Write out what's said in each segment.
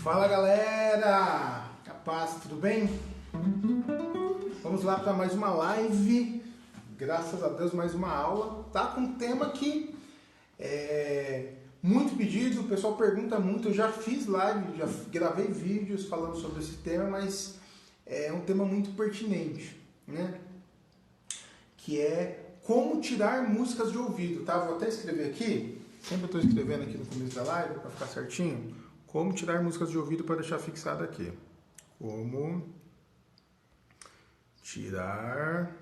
Fala galera, capaz, tudo bem? Vamos lá para mais uma live, graças a Deus mais uma aula, tá? Com um tema que é muito pedido, o pessoal pergunta muito, eu já fiz live, já gravei vídeos falando sobre esse tema, mas é um tema muito pertinente, né? Que é como tirar músicas de ouvido, tá? Vou até escrever aqui, sempre eu estou escrevendo aqui no começo da live para ficar certinho. Como tirar músicas de ouvido para deixar fixado aqui. Como tirar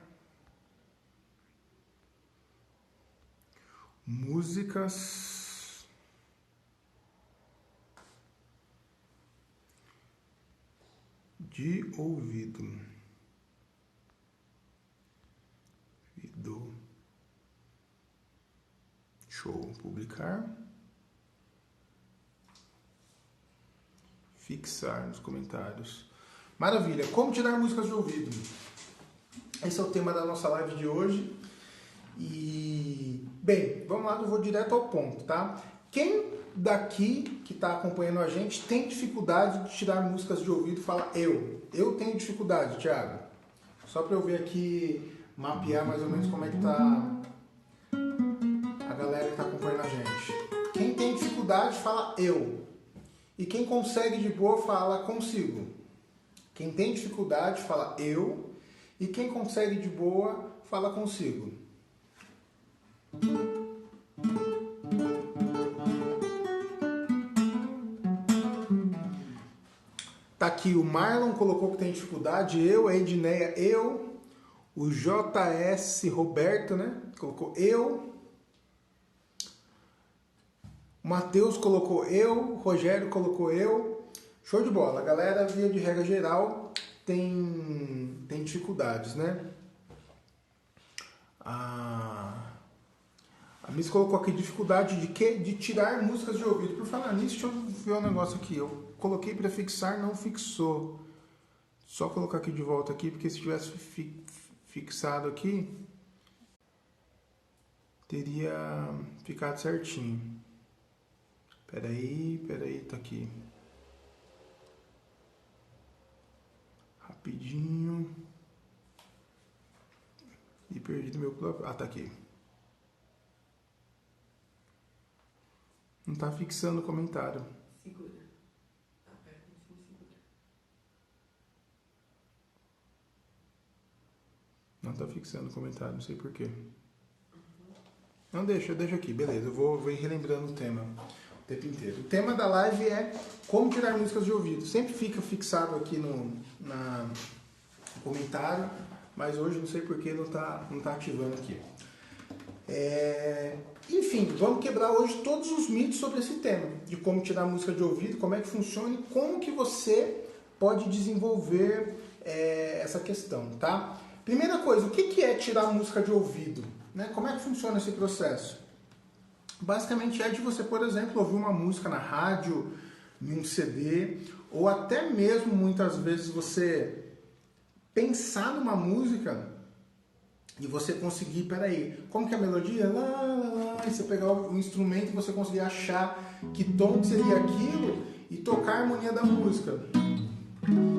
músicas de ouvido. Show. Publicar. Fixar nos comentários. Maravilha. Como tirar músicas de ouvido? Esse é o tema da nossa live de hoje. E, bem, vamos lá, eu vou direto ao ponto, tá? Quem daqui que está acompanhando a gente tem dificuldade de tirar músicas de ouvido? Fala eu. Eu tenho dificuldade, Thiago. Só para eu ver aqui, mapear mais ou menos como é que tá a galera que está acompanhando a gente. Quem tem dificuldade, fala eu. E quem consegue de boa, fala consigo. Quem tem dificuldade, fala eu. E quem consegue de boa, fala consigo. Tá aqui o Marlon colocou que tem dificuldade, eu, a Edneia, eu. O JS Roberto, né? Colocou eu. O Matheus colocou eu. O Rogério colocou eu. Show de bola. A galera, via de regra geral, tem dificuldades, né? A Miss colocou aqui dificuldade de quê? De tirar músicas de ouvido. Por falar nisso, deixa eu ver um negócio aqui. Eu coloquei para fixar, não fixou. Só colocar aqui de volta aqui, porque se tivesse fixado aqui, teria ficado certinho. Peraí, tá aqui. Rapidinho. E perdi meu próprio... Ah, tá aqui. Não tá fixando o comentário. Segura. Aperta em cima e segura. Não tá fixando o comentário, não sei porquê. Não, deixa aqui, beleza. Eu vou ir relembrando o tema o tempo inteiro. O tema da live é como tirar músicas de ouvido. Sempre fica fixado aqui no comentário, mas hoje não sei porquê não tá ativando aqui. Enfim, vamos quebrar hoje todos os mitos sobre esse tema, de como tirar música de ouvido, como é que funciona e como que você pode desenvolver essa questão, tá? Primeira coisa, o que é tirar música de ouvido? Né? Como é que funciona esse processo? Basicamente é de você, por exemplo, ouvir uma música na rádio, em um CD, ou até mesmo muitas vezes você pensar numa música e você conseguir, peraí, como que é a melodia? Lá, lá, lá, e você pegar o instrumento e você conseguir achar que tom que seria aquilo e tocar a harmonia da música.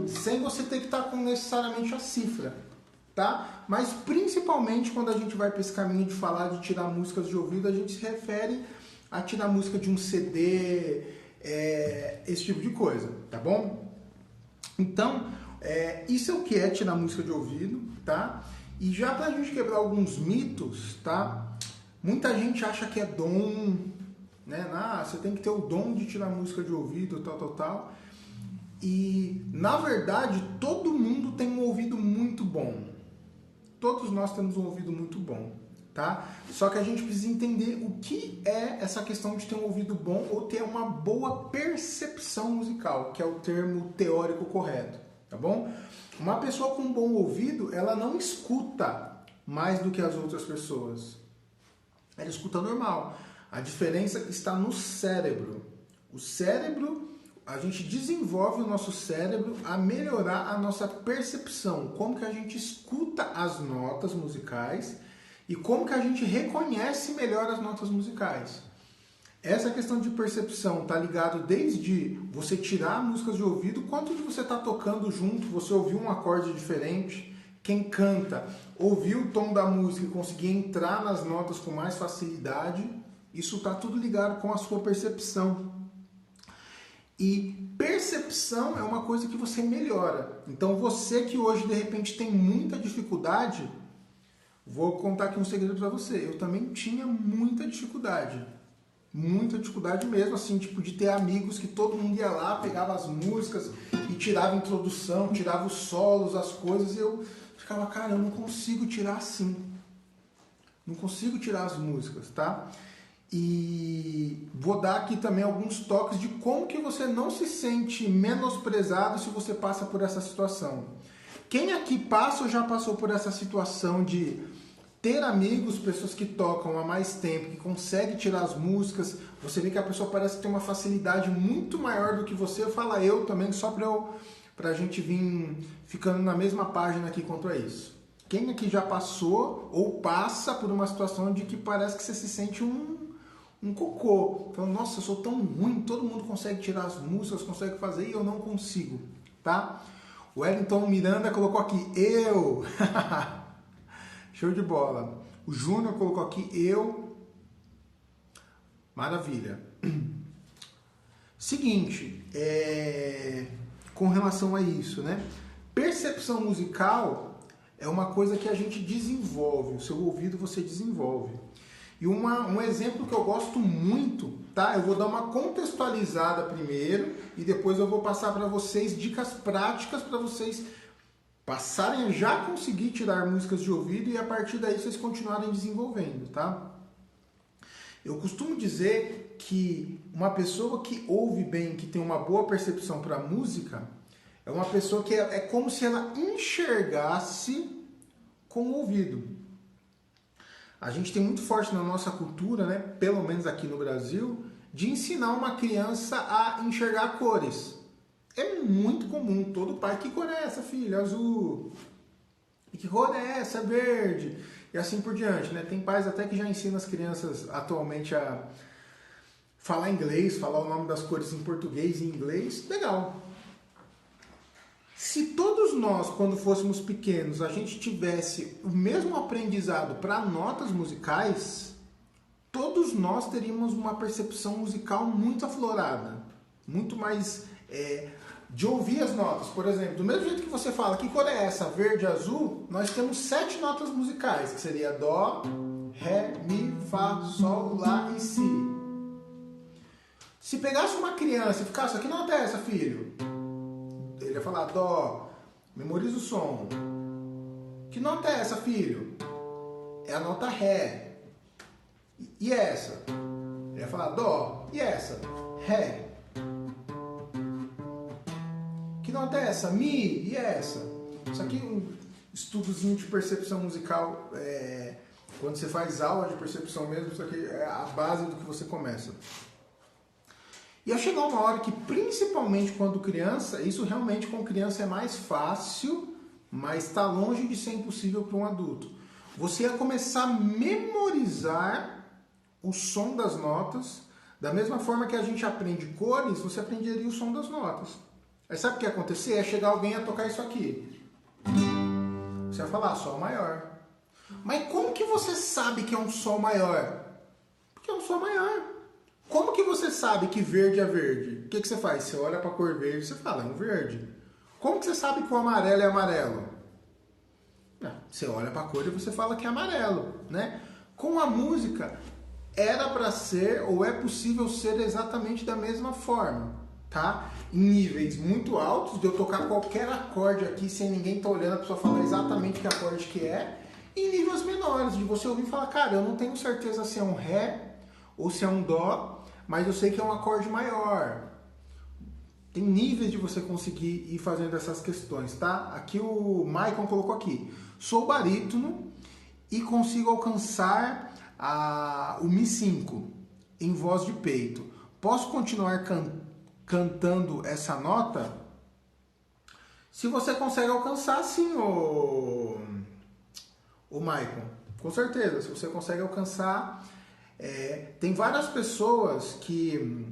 Sem você ter que estar com necessariamente a cifra, tá? Mas principalmente quando a gente vai para esse caminho de falar de tirar músicas de ouvido, a gente se refere a tirar música de um CD, esse tipo de coisa, tá bom? Então, isso é o que é tirar música de ouvido, tá? E já pra gente quebrar alguns mitos, tá? Muita gente acha que é dom, né? Você tem que ter o dom de tirar música de ouvido, tal. E, na verdade, todo mundo tem um ouvido muito bom. Todos nós temos um ouvido muito bom, tá? Só que a gente precisa entender o que é essa questão de ter um ouvido bom ou ter uma boa percepção musical, que é o termo teórico correto, tá bom? Uma pessoa com um bom ouvido, ela não escuta mais do que as outras pessoas. Ela escuta normal. A diferença está no cérebro. O cérebro, a gente desenvolve o nosso cérebro a melhorar a nossa percepção. Como que a gente escuta as notas musicais e como que a gente reconhece melhor as notas musicais. Essa questão de percepção está ligado desde você tirar músicas de ouvido, quanto de você está tocando junto, você ouviu um acorde diferente, quem canta, ouviu o tom da música e conseguir entrar nas notas com mais facilidade, isso está tudo ligado com a sua percepção. E percepção é uma coisa que você melhora. Então você que hoje de repente tem muita dificuldade, vou contar aqui um segredo para você. Eu também tinha muita dificuldade mesmo, assim, tipo de ter amigos que todo mundo ia lá, pegava as músicas e tirava a introdução, tirava os solos, as coisas, e eu ficava, cara, eu não consigo tirar assim. Não consigo tirar as músicas, tá? E vou dar aqui também alguns toques de como que você não se sente menosprezado se você passa por essa situação. Quem aqui passa ou já passou por essa situação de ter amigos, pessoas que tocam há mais tempo, que conseguem tirar as músicas, você vê que a pessoa parece ter uma facilidade muito maior do que você, fala eu também, só pra gente vir ficando na mesma página aqui quanto a isso. Quem aqui já passou ou passa por uma situação de que parece que você se sente um cocô. Então, nossa, eu sou tão ruim, todo mundo consegue tirar as músicas, consegue fazer e eu não consigo, tá? O Wellington Miranda colocou aqui, eu... Show de bola. O Júnior colocou aqui, eu... Maravilha. Seguinte, com relação a isso, né? Percepção musical é uma coisa que a gente desenvolve, o seu ouvido você desenvolve. E um exemplo que eu gosto muito, tá? Eu vou dar uma contextualizada primeiro e depois eu vou passar para vocês dicas práticas para vocês passarem a já conseguir tirar músicas de ouvido e a partir daí vocês continuarem desenvolvendo, tá? Eu costumo dizer que uma pessoa que ouve bem, que tem uma boa percepção para música, é uma pessoa que é como se ela enxergasse com o ouvido. A gente tem muito forte na nossa cultura, né, pelo menos aqui no Brasil, de ensinar uma criança a enxergar cores. É muito comum, todo pai, que cor é essa, filho? Azul. E que cor é essa? Verde. E assim por diante, né? Tem pais até que já ensinam as crianças atualmente a falar inglês, falar o nome das cores em português e em inglês. Legal. Se todos nós, quando fôssemos pequenos, a gente tivesse o mesmo aprendizado para notas musicais, todos nós teríamos uma percepção musical muito aflorada. Muito mais... de ouvir as notas, por exemplo, do mesmo jeito que você fala, que cor é essa? Verde, azul, nós temos 7 notas musicais, que seria Dó, Ré, Mi, Fá, Sol, Lá e Si. Se pegasse uma criança e ficasse, que nota é essa, filho? Ele ia falar Dó, memoriza o som. Que nota é essa, filho? É a nota Ré. E essa? Ele ia falar Dó. E essa? Ré. Que nota é essa? Mi. E essa? Isso aqui é um estudozinho de percepção musical. Quando você faz aula de percepção mesmo, isso aqui é a base do que você começa. E ia chegar uma hora que, principalmente quando criança, isso realmente com criança é mais fácil, mas está longe de ser impossível para um adulto. Você ia começar a memorizar o som das notas, da mesma forma que a gente aprende cores, você aprenderia o som das notas. Aí sabe o que ia acontecer? Ia chegar alguém a tocar isso aqui. Você ia falar, Sol maior. Mas como que você sabe que é um Sol maior? Porque é um Sol maior. Como que você sabe que verde é verde? O que você faz? Você olha para a cor verde e você fala, é um verde. Como que você sabe que o amarelo é amarelo? Você olha para a cor e você fala que é amarelo, né? Com a música, era para ser ou é possível ser exatamente da mesma forma, tá? Em níveis muito altos, de eu tocar qualquer acorde aqui sem ninguém estar olhando, a pessoa falar exatamente que acorde que é. E em níveis menores, de você ouvir e falar, cara, eu não tenho certeza se é um Ré ou se é um Dó, mas eu sei que é um acorde maior. Tem níveis de você conseguir ir fazendo essas questões, tá? Aqui o Maicon colocou aqui. Sou barítono e consigo alcançar o Mi5 em voz de peito. Posso continuar cantando essa nota? Se você consegue alcançar, sim, o Maicon. Com certeza, se você consegue alcançar Tem várias pessoas que...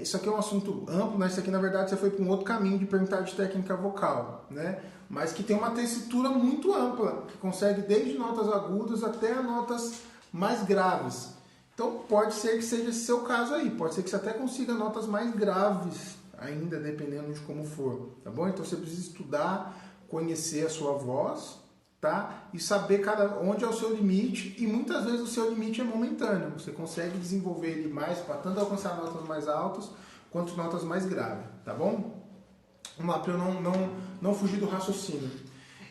isso aqui é um assunto amplo, né? Isso aqui, na verdade, você foi para um outro caminho de perguntar de técnica vocal, né? Mas que tem uma tessitura muito ampla, que consegue desde notas agudas até notas mais graves. Então, pode ser que seja esse seu caso aí. Pode ser que você até consiga notas mais graves ainda, dependendo de como for, tá bom? Então, você precisa estudar, conhecer a sua voz, tá? E saber onde é o seu limite, e muitas vezes o seu limite é momentâneo. Você consegue desenvolver ele mais para tanto alcançar notas mais altas quanto notas mais graves, tá bom? Vamos lá, para eu não fugir do raciocínio.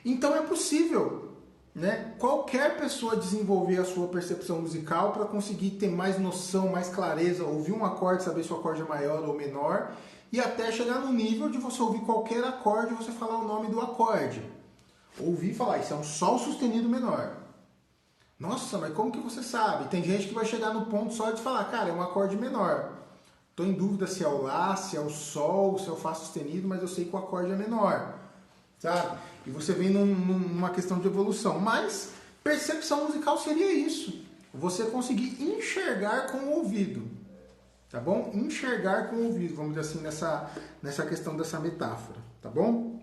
Então é possível, né, qualquer pessoa desenvolver a sua percepção musical para conseguir ter mais noção, mais clareza, ouvir um acorde, saber se o acorde é maior ou menor, e até chegar no nível de você ouvir qualquer acorde e você falar o nome do acorde. Ouvir e falar, isso é um sol sustenido menor. Nossa, mas como que você sabe? Tem gente que vai chegar no ponto só de falar, cara, é um acorde menor. Estou em dúvida se é o Lá, se é o Sol, se é o Fá sustenido, mas eu sei que o acorde é menor. Sabe? E você vem numa questão de evolução. Mas percepção musical seria isso. Você conseguir enxergar com o ouvido. Tá bom? Enxergar com o ouvido, vamos dizer assim, nessa questão dessa metáfora. Tá bom?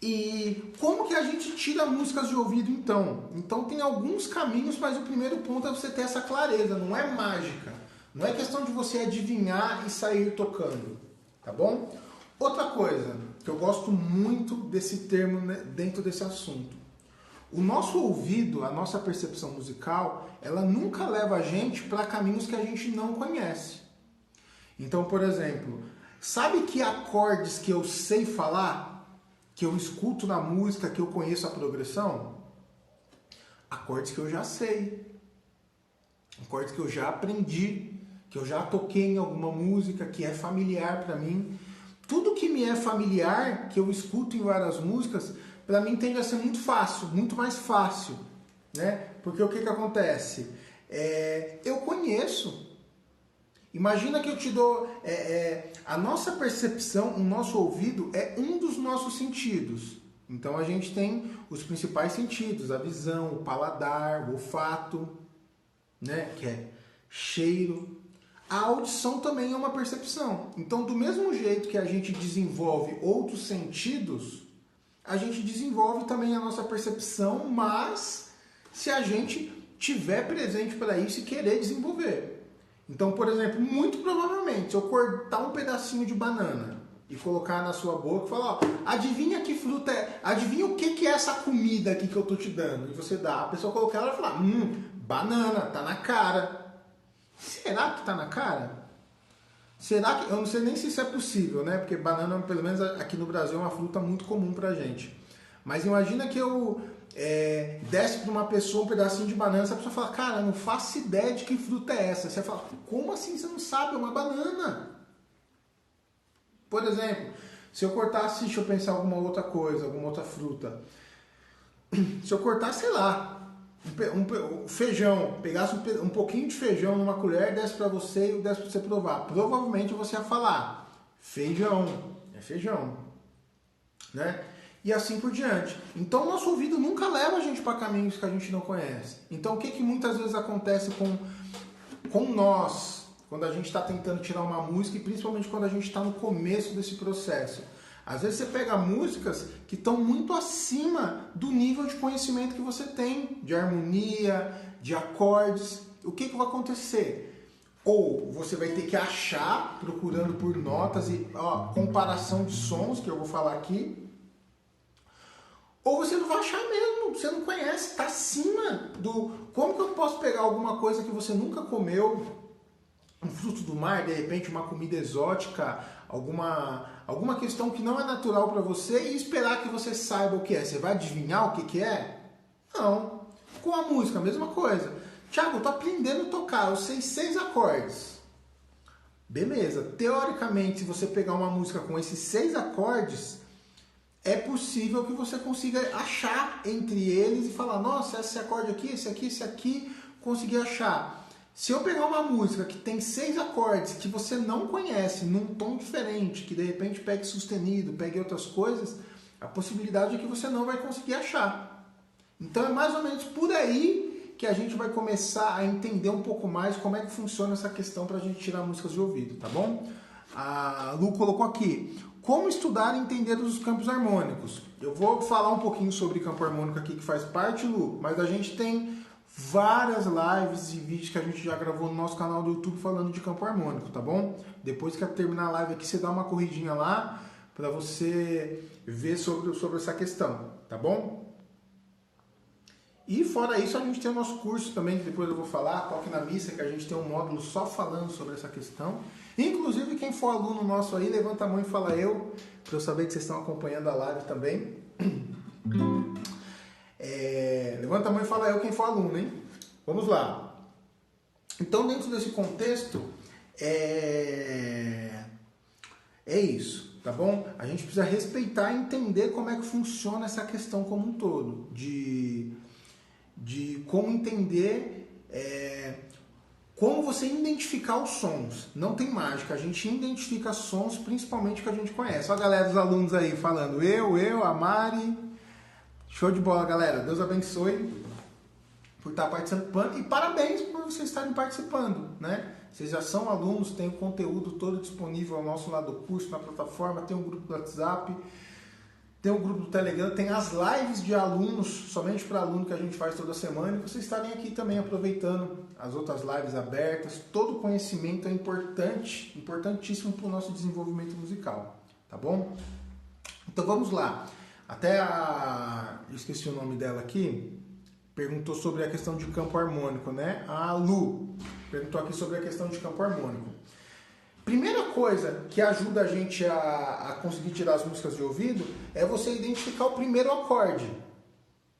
E como que a gente tira músicas de ouvido, então? Então tem alguns caminhos, mas o primeiro ponto é você ter essa clareza, não é mágica. Não é questão de você adivinhar e sair tocando, tá bom? Outra coisa, que eu gosto muito desse termo, né, dentro desse assunto. O nosso ouvido, a nossa percepção musical, ela nunca leva a gente para caminhos que a gente não conhece. Então, por exemplo, sabe que acordes que eu sei falar, que eu escuto na música, que eu conheço a progressão? Acordes que eu já sei. Acordes que eu já aprendi, que eu já toquei em alguma música, que é familiar para mim. Tudo que me é familiar, que eu escuto em várias músicas, para mim tende a ser muito fácil, muito mais fácil, né? Porque o que acontece? Eu conheço. Imagina que eu te dou... a nossa percepção, o nosso ouvido é um dos nossos sentidos. Então a gente tem os principais sentidos, a visão, o paladar, o olfato, né? Que é cheiro. A audição também é uma percepção. Então, do mesmo jeito que a gente desenvolve outros sentidos, a gente desenvolve também a nossa percepção, mas se a gente tiver presente para isso e querer desenvolver. Então, por exemplo, muito provavelmente, se eu cortar um pedacinho de banana e colocar na sua boca e falar, ó, adivinha que fruta é, adivinha o que é essa comida aqui que eu tô te dando? E você dá, a pessoa colocar ela e falar, banana, tá na cara. Será que tá na cara? Será que... Eu não sei nem se isso é possível, né? Porque banana, pelo menos aqui no Brasil, é uma fruta muito comum pra gente. Mas imagina que eu desse pra uma pessoa um pedacinho de banana, essa pessoa fala, cara, eu não faço ideia de que fruta é essa. Você fala, como assim você não sabe? É uma banana. Por exemplo, se eu cortasse, deixa eu pensar alguma outra coisa, alguma outra fruta. Se eu cortasse, sei lá, um feijão, pegasse um pouquinho de feijão numa colher, desse para você e desse para você provar. Provavelmente você ia falar, feijão, é feijão, né? E assim por diante. Então o nosso ouvido nunca leva a gente para caminhos que a gente não conhece. Então o que muitas vezes acontece com nós, quando a gente está tentando tirar uma música e principalmente quando a gente está no começo desse processo? Às vezes você pega músicas que estão muito acima do nível de conhecimento que você tem, de harmonia, de acordes. O que vai acontecer? Ou você vai ter que achar, procurando por notas e comparação de sons, que eu vou falar aqui. Ou você não vai achar mesmo, você não conhece, está acima do... Como que eu posso pegar alguma coisa que você nunca comeu, um fruto do mar, de repente uma comida exótica, alguma questão que não é natural para você e esperar que você saiba o que é? Você vai adivinhar o que é? Não. Com a música, a mesma coisa. Thiago, eu tô aprendendo a tocar, eu sei 6 acordes. Beleza. Teoricamente, se você pegar uma música com esses 6 acordes, é possível que você consiga achar entre eles e falar, nossa, esse acorde aqui, esse aqui, consegui achar. Se eu pegar uma música que tem 6 acordes que você não conhece, num tom diferente, que de repente pegue sustenido, pegue outras coisas, a possibilidade é que você não vai conseguir achar. Então é mais ou menos por aí que a gente vai começar a entender um pouco mais como é que funciona essa questão para a gente tirar músicas de ouvido, tá bom? A Lu colocou aqui, como estudar e entender os campos harmônicos. Eu vou falar um pouquinho sobre campo harmônico aqui que faz parte, Lu, mas a gente tem várias lives e vídeos que a gente já gravou no nosso canal do YouTube falando de campo harmônico, tá bom? Depois que terminar a live aqui, você dá uma corridinha lá para você ver sobre essa questão, tá bom? E fora isso, a gente tem o nosso curso também, que depois eu vou falar, Toque na Missa, que a gente tem um módulo só falando sobre essa questão. Inclusive, quem for aluno nosso aí, levanta a mão e fala eu, para eu saber que vocês estão acompanhando a live também. Levanta a mão e fala eu quem for aluno, hein? Vamos lá. Então, dentro desse contexto, é isso, tá bom? A gente precisa respeitar e entender como é que funciona essa questão como um todo, de como entender, como você identificar os sons. Não tem mágica, a gente identifica sons principalmente que a gente conhece. Olha a galera dos alunos aí falando eu, a Mari. Show de bola, galera. Deus abençoe por estar participando e parabéns por vocês estarem participando, né? Vocês já são alunos, tem o conteúdo todo disponível ao nosso lado do curso, na plataforma, tem um grupo do WhatsApp, tem um grupo do Telegram, tem as lives de alunos, somente para aluno que a gente faz toda semana, e vocês estarem aqui também aproveitando as outras lives abertas. Todo conhecimento é importante, importantíssimo para o nosso desenvolvimento musical, tá bom? Então vamos lá. Eu esqueci o nome dela aqui, perguntou sobre a questão de campo harmônico, né? A Lu perguntou aqui sobre a questão de campo harmônico. Primeira coisa que ajuda a gente a conseguir tirar as músicas de ouvido é você identificar o primeiro acorde,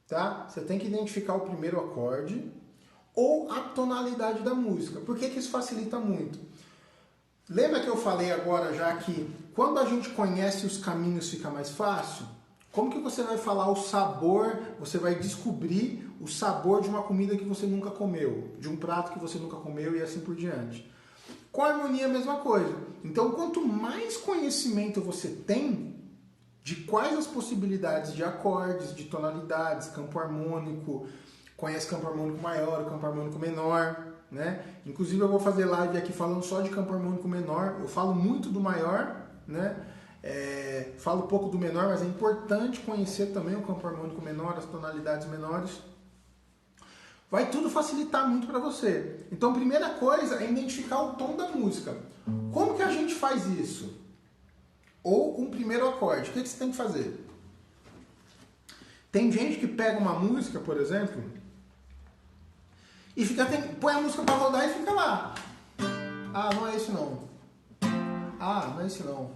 tá? Você tem que identificar o primeiro acorde ou a tonalidade da música. Por que isso facilita muito? Lembra que eu falei agora já que quando a gente conhece os caminhos fica mais fácil? Como que você vai falar o sabor, você vai descobrir o sabor de uma comida que você nunca comeu, de um prato que você nunca comeu e assim por diante? Com a harmonia é a mesma coisa. Então, quanto mais conhecimento você tem de quais as possibilidades de acordes, de tonalidades, campo harmônico, conhece campo harmônico maior, campo harmônico menor, né? Inclusive eu vou fazer live aqui falando só de campo harmônico menor. Eu falo muito do maior, né? Falo pouco do menor, mas é importante conhecer também o campo harmônico menor, as tonalidades menores. Vai tudo facilitar muito para você. Então, primeira coisa é identificar o tom da música. Como que a gente faz isso? Ou um primeiro acorde. O que você tem que fazer? Tem gente que pega uma música, por exemplo, e põe a música para rodar e fica lá. Ah, não é esse não. Ah, não é esse não.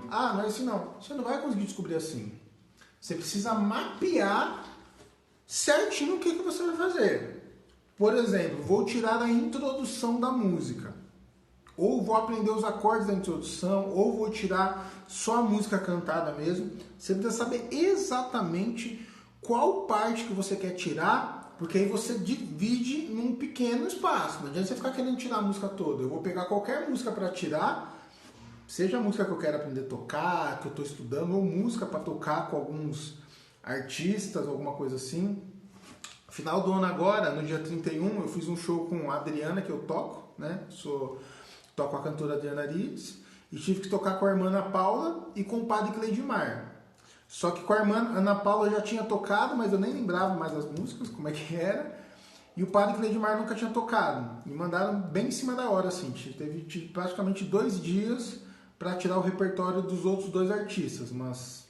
Ah, não é esse não. Você não vai conseguir descobrir assim. Você precisa mapear certinho o que você vai fazer. Por exemplo, vou tirar a introdução da música. Ou vou aprender os acordes da introdução, ou vou tirar só a música cantada mesmo. Você precisa saber exatamente qual parte que você quer tirar, porque aí você divide num pequeno espaço. Não adianta você ficar querendo tirar a música toda. Eu vou pegar qualquer música para tirar, seja a música que eu quero aprender a tocar, que eu estou estudando, ou música para tocar com alguns artistas, alguma coisa assim. Final do ano agora, no dia 31, eu fiz um show com a Adriana, que eu toco, né? Toco a cantora Adriana Arias, e tive que tocar com a irmã Ana Paula e com o padre Cleidimar. Só que com a irmã Ana Paula eu já tinha tocado, mas eu nem lembrava mais as músicas, como é que era. E o padre Cleidimar nunca tinha tocado. Me mandaram bem em cima da hora, assim. Teve praticamente 2 dias para tirar o repertório dos outros 2 artistas. Umas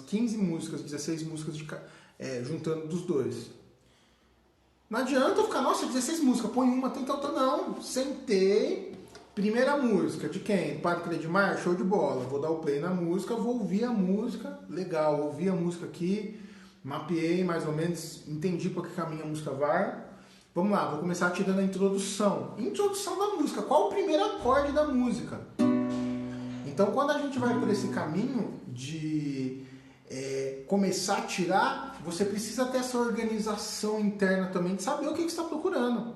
15 músicas, 16 músicas juntando dos 2. Não adianta eu ficar, nossa, 16 músicas, põe uma, tenta outra. Não, sentei. Primeira música, de quem? Padre Cleidimar, show de bola. Vou dar o play na música, vou ouvir a música. Legal, ouvi a música aqui, mapeei mais ou menos, entendi para que caminho a música vai. Vamos lá, vou começar tirando a introdução. Introdução da música, qual o primeiro acorde da música? Então, quando a gente vai por esse caminho de começar a tirar, você precisa ter essa organização interna também, de saber o que você está procurando.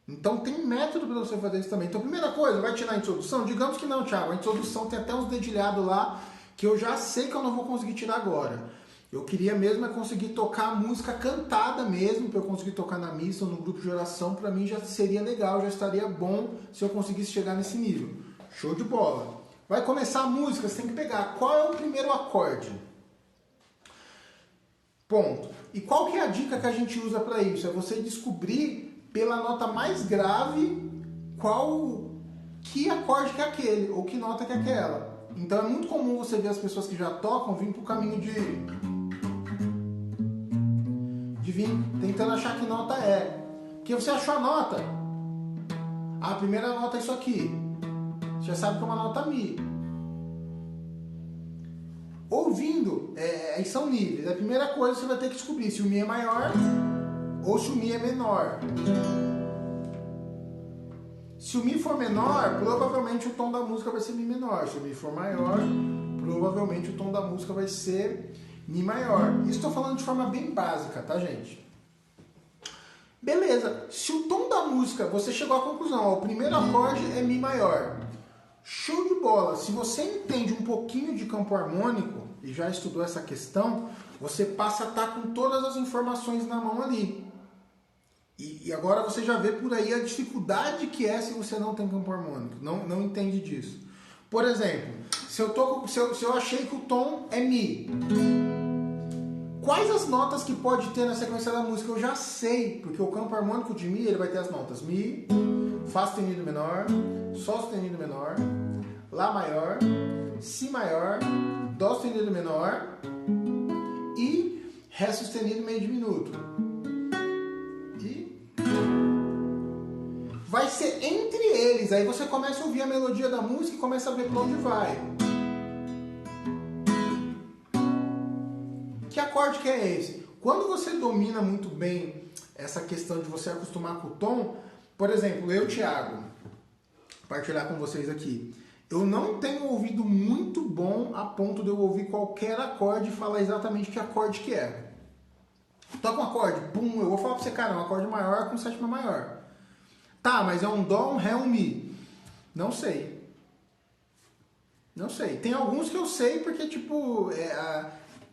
Então, tem método para você fazer isso também. Então, primeira coisa, vai tirar a introdução? Digamos que não, Thiago. A introdução tem até uns dedilhados lá que eu já sei que eu não vou conseguir tirar agora. Eu queria mesmo é conseguir tocar a música cantada mesmo, para eu conseguir tocar na missa ou no grupo de oração, para mim já seria legal, já estaria bom se eu conseguisse chegar nesse nível. Show de bola. Vai começar a música, você tem que pegar qual é o primeiro acorde. Ponto. E qual que é a dica que a gente usa para isso? É você descobrir pela nota mais grave que acorde que é aquele, ou que nota que é aquela. Então é muito comum você ver as pessoas que já tocam vir pro caminho de vir tentando achar que nota é. Porque você achou a nota. A primeira nota é isso aqui. Você já sabe que é uma nota Mi. Ouvindo, aí são níveis. A primeira coisa você vai ter que descobrir se o Mi é maior ou se o Mi é menor. Se o Mi for menor, provavelmente o tom da música vai ser Mi menor. Se o Mi for maior, provavelmente o tom da música vai ser Mi maior. Isso estou falando de forma bem básica, tá, gente? Beleza. Se o tom da música, você chegou à conclusão, ó, o primeiro acorde é Mi maior. Show de bola. Se você entende um pouquinho de campo harmônico e já estudou essa questão, você passa a estar com todas as informações na mão ali. E agora você já vê por aí a dificuldade que é se você não tem campo harmônico, não entende disso. Por exemplo, se eu achei que o tom é Mi, quais as notas que pode ter na sequência da música? Eu já sei, porque o campo harmônico de Mi ele vai ter as notas Mi, Fá sustenido menor, Sol sustenido menor, Lá maior, Si maior, Dó sustenido menor e Ré sustenido meio diminuto. Vai ser entre eles, aí você começa a ouvir a melodia da música e começa a ver para onde vai. Que acorde que é esse? Quando você domina muito bem essa questão de você acostumar com o tom, por exemplo, eu, Thiago, compartilhar com vocês aqui, eu não tenho ouvido muito bom a ponto de eu ouvir qualquer acorde e falar exatamente que acorde que é. Toca um acorde, pum, eu vou falar para você, cara, é um acorde maior com sétima maior. Tá, mas é um Dó, um Ré, um Mi. Não sei. Não sei. Tem alguns que eu sei porque, tipo,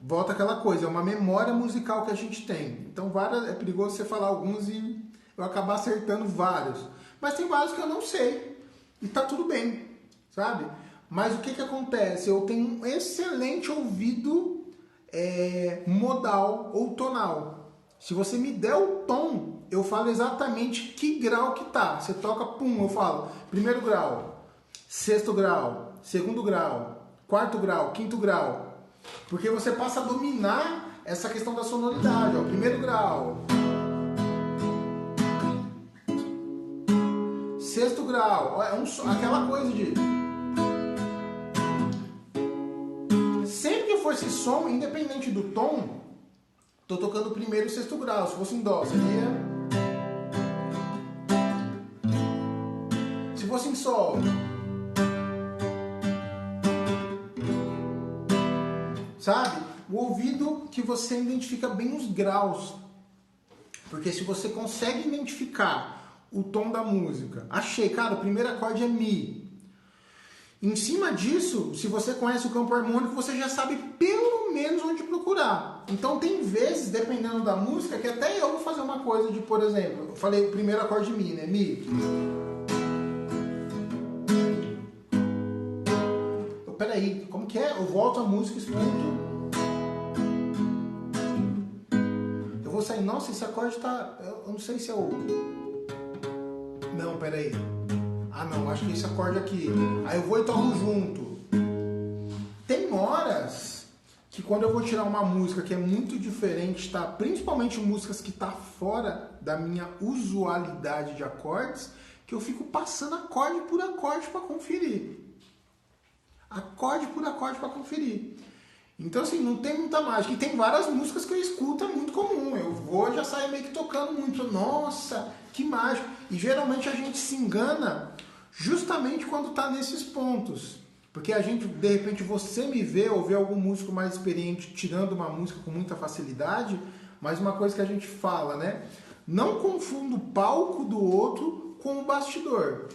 volta aquela coisa, é uma memória musical que a gente tem. Então, é perigoso você falar alguns e eu acabar acertando vários. Mas tem vários que eu não sei. E tá tudo bem, sabe? Mas o que acontece? Eu tenho um excelente ouvido modal ou tonal. Se você me der o tom, eu falo exatamente que grau que tá. Você toca, pum, eu falo primeiro grau, sexto grau, segundo grau, quarto grau, quinto grau. Porque você passa a dominar essa questão da sonoridade. Ó. Primeiro grau, sexto grau, ó, aquela coisa de... Sempre que for esse som, independente do tom, tô tocando o primeiro e o sexto grau. Se fosse em Dó, seria... Se fosse em Sol, sabe? O ouvido que você identifica bem os graus. Porque se você consegue identificar o tom da música, achei, cara, o primeiro acorde é Mi. Em cima disso, se você conhece o campo harmônico, você já sabe pelo menos onde procurar. Então tem vezes, dependendo da música, que até eu vou fazer uma coisa de, por exemplo, eu falei o primeiro acorde Mi, né? Mi. Peraí, como que é? Eu volto a música, escuto. Eu vou sair, nossa, esse acorde tá... Eu não sei se é o... Não, peraí. Ah, não, acho que esse acorde aqui. Aí eu vou e toco junto. Tem horas que quando eu vou tirar uma música que é muito diferente, tá? Principalmente músicas que tá fora da minha usualidade de acordes, que eu fico passando acorde por acorde para conferir. Acorde por acorde para conferir. Então, assim, não tem muita mágica. E tem várias músicas que eu escuto, é muito comum. Eu vou e já saio meio que tocando muito. Nossa, que mágico. E geralmente a gente se engana justamente quando está nesses pontos. Porque a gente, de repente, você me vê ou vê algum músico mais experiente tirando uma música com muita facilidade, mas uma coisa que a gente fala, né? Não confunda o palco do outro com o bastidor.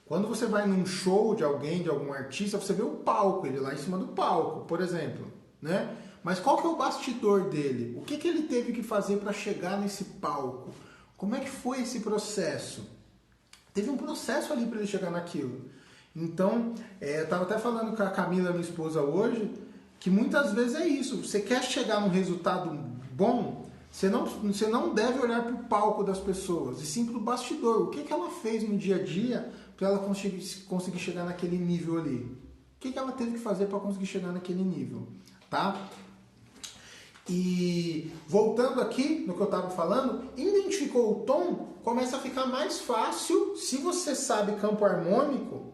Quando você vai num show de alguém, de algum artista, você vê o palco, ele lá em cima do palco, por exemplo, né? Mas qual que é o bastidor dele? O que ele teve que fazer para chegar nesse palco? Como é que foi esse processo? Teve um processo ali para ele chegar naquilo. Então, eu estava até falando com a Camila, minha esposa, hoje, que muitas vezes é isso. Você quer chegar num resultado bom, você não deve olhar para o palco das pessoas, e sim para o bastidor. O que ela fez no dia a dia para ela conseguir chegar naquele nível ali? O que ela teve que fazer para conseguir chegar naquele nível? Tá? E voltando aqui no que eu estava falando, identificou o tom, começa a ficar mais fácil, se você sabe campo harmônico,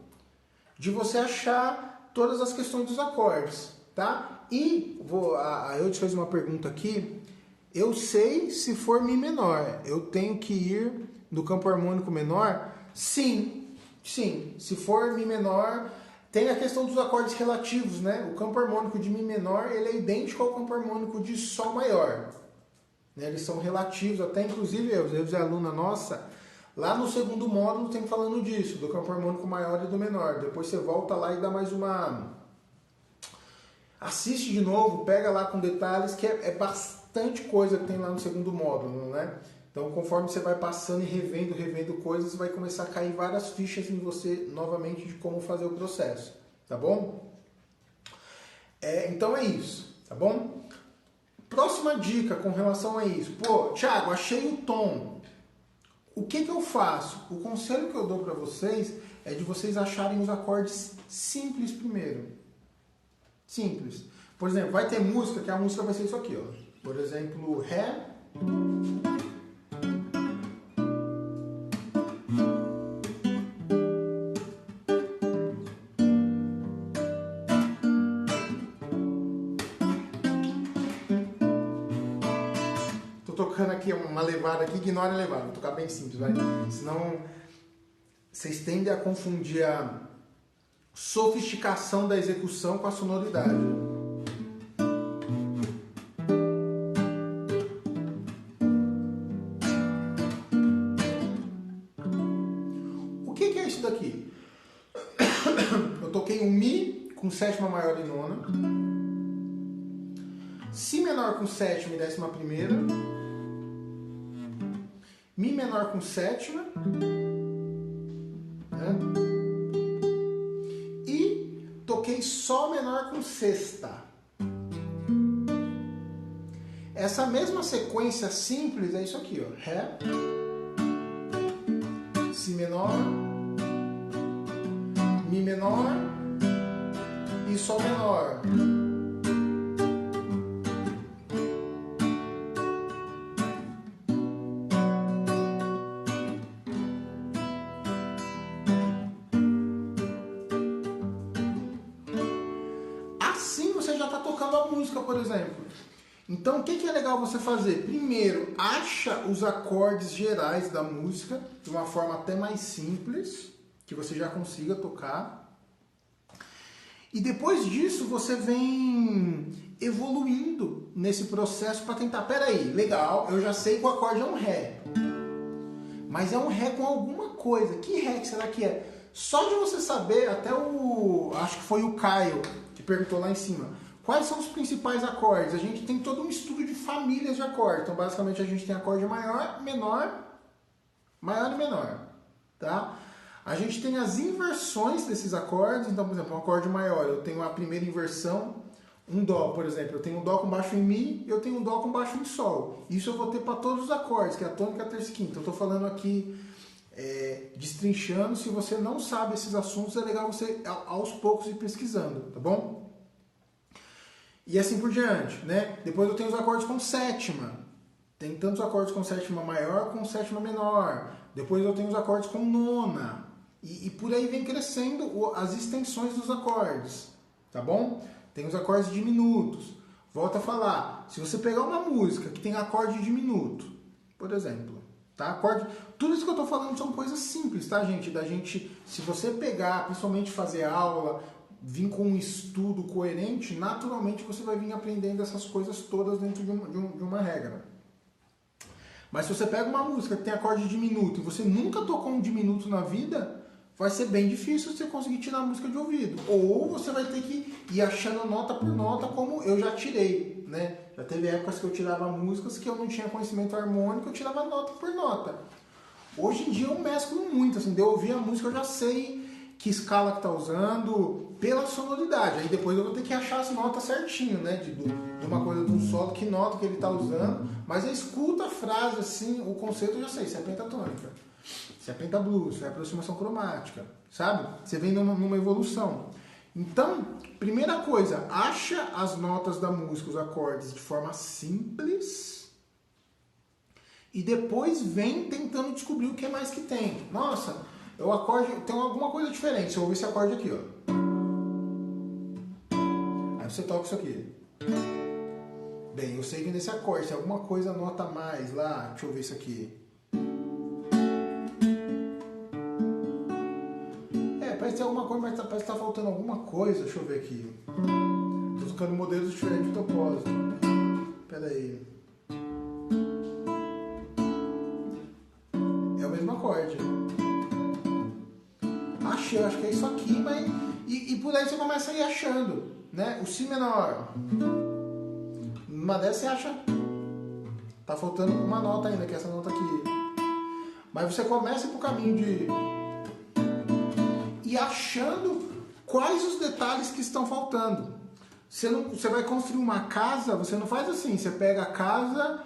de você achar todas as questões dos acordes, tá? E eu te fiz uma pergunta aqui. Eu sei se for Mi menor, eu tenho que ir no campo harmônico menor? Sim. Se for Mi menor, tem a questão dos acordes relativos, né? O campo harmônico de Mi menor, ele é idêntico ao campo harmônico de Sol maior. Né? Eles são relativos, até inclusive eu e a aluna nossa, lá no segundo módulo tem falando disso, do campo harmônico maior e do menor. Depois você volta lá e dá mais uma... Assiste de novo, pega lá com detalhes, que é bastante coisa que tem lá no segundo módulo, né? Então, conforme você vai passando e revendo coisas, vai começar a cair várias fichas em você novamente de como fazer o processo, tá bom? Então é isso, tá bom? Próxima dica com relação a isso. Pô, Thiago, achei o tom. O que eu faço? O conselho que eu dou para vocês é de vocês acharem os acordes simples primeiro. Simples. Por exemplo, vai ter música que a música vai ser isso aqui, ó. Por exemplo, Ré. Tô tocando aqui uma levada aqui, ignora a levada. Vou tocar bem simples, vai. Senão vocês tendem a confundir a sofisticação da execução com a sonoridade. O que é isso daqui? Eu toquei um Mi com sétima maior e nona, Si menor com sétima e décima primeira, Mi menor com sétima, né? E toquei Sol menor com sexta. Essa mesma sequência simples é isso aqui, ó. Ré, Si menor, Mi menor e Sol menor. Assim você já está tocando a música, por exemplo. Então, o que é legal você fazer? Primeiro, acha os acordes gerais da música de uma forma até mais simples, que você já consiga tocar. E depois disso, você vem evoluindo nesse processo para tentar... Peraí, legal, eu já sei que o acorde é um Ré. Mas é um Ré com alguma coisa. Que Ré que será que é? Só de você saber, até acho que foi o Caio que perguntou lá em cima. Quais são os principais acordes? A gente tem todo um estudo de famílias de acordes. Então, basicamente, a gente tem acorde maior, menor, maior e menor. Tá? A gente tem as inversões desses acordes. Então, por exemplo, um acorde maior, eu tenho a primeira inversão, um Dó, por exemplo. Eu tenho um Dó com baixo em Mi, eu tenho um Dó com baixo em Sol. Isso eu vou ter para todos os acordes, que é a tônica, a terça e quinta. Eu estou falando aqui, destrinchando. Se você não sabe esses assuntos, é legal você, aos poucos, ir pesquisando, tá bom? E assim por diante, né? Depois eu tenho os acordes com sétima. Tem tantos acordes com sétima maior com sétima menor. Depois eu tenho os acordes com nona. E por aí vem crescendo as extensões dos acordes, tá bom? Tem os acordes diminutos. Volto a falar, se você pegar uma música que tem acorde diminuto, por exemplo, tá? Acorde, tudo isso que eu tô falando são coisas simples, tá, gente? Se você pegar, principalmente fazer aula, vir com um estudo coerente, naturalmente você vai vir aprendendo essas coisas todas dentro de uma regra. Mas se você pega uma música que tem acorde diminuto e você nunca tocou um diminuto na vida, vai ser bem difícil você conseguir tirar a música de ouvido. Ou você vai ter que ir achando nota por nota, como eu já tirei. né? Já teve épocas que eu tirava músicas que eu não tinha conhecimento harmônico, eu tirava nota por nota. Hoje em dia eu mesclo muito, assim, de eu ouvir a música eu já sei que escala que tá usando, pela sonoridade. Aí depois eu vou ter que achar as notas certinho, né? De uma coisa, de um solo, que nota que ele tá usando. Mas eu escuto a frase, assim, o conceito eu já sei, se é pentatônica, se é pentablues, se é aproximação cromática, sabe? Você vem numa evolução. Então, primeira coisa, acha as notas da música, os acordes, de forma simples. E depois vem tentando descobrir o que mais que tem. Nossa, o acorde tem alguma coisa diferente. Se eu ouvir esse acorde aqui, ó. Aí você toca isso aqui. Bem, eu sei que nesse acorde tem alguma coisa, nota a mais lá. Deixa eu ver isso aqui. Parece ter alguma coisa, mas parece que tá faltando alguma coisa. Deixa eu ver aqui. Tô tocando modelos diferentes de propósito. Pera aí. É o mesmo acorde. Achei, acho que é isso aqui, mas... E por aí você começa a ir achando, né? O Si menor. Numa dessas você acha... Tá faltando uma nota ainda, que é essa nota aqui. Mas você começa pro caminho de... E achando quais os detalhes que estão faltando. Você vai construir uma casa, você não faz assim, você pega a casa,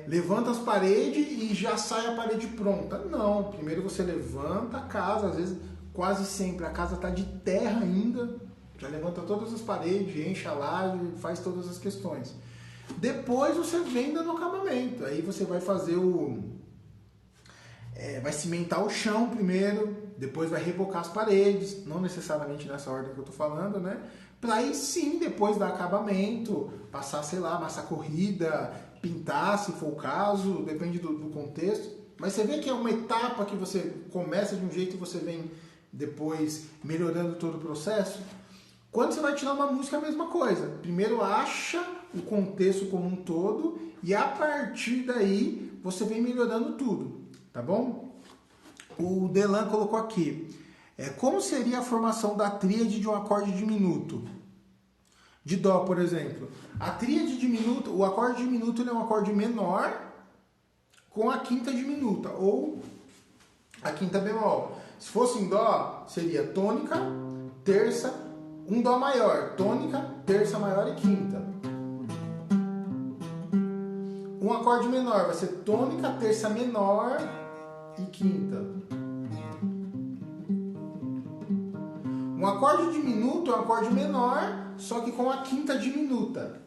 levanta as paredes e já sai a parede pronta. Não, primeiro você levanta a casa, às vezes quase sempre a casa está de terra ainda, já levanta todas as paredes, enche a laje, faz todas as questões. Depois você vem dando acabamento, aí você vai fazer vai cimentar o chão primeiro, depois vai rebocar as paredes, não necessariamente nessa ordem que eu estou falando, né? Para aí sim, depois dar acabamento, passar, sei lá, massa corrida, pintar, se for o caso, depende do contexto. Mas você vê que é uma etapa que você começa de um jeito e você vem depois melhorando todo o processo. Quando você vai tirar uma música, é a mesma coisa. Primeiro acha o contexto como um todo e a partir daí você vem melhorando tudo. Tá bom? O Delan colocou aqui. Como seria a formação da tríade de um acorde diminuto? De Dó, por exemplo. A tríade diminuta, o acorde diminuto é um acorde menor com a quinta diminuta, ou a quinta bemol. Se fosse em Dó, seria tônica, terça, um Dó maior, tônica, terça maior e quinta. Um acorde menor vai ser tônica, terça menor e quinta. Um acorde diminuto é um acorde menor, só que com a quinta diminuta.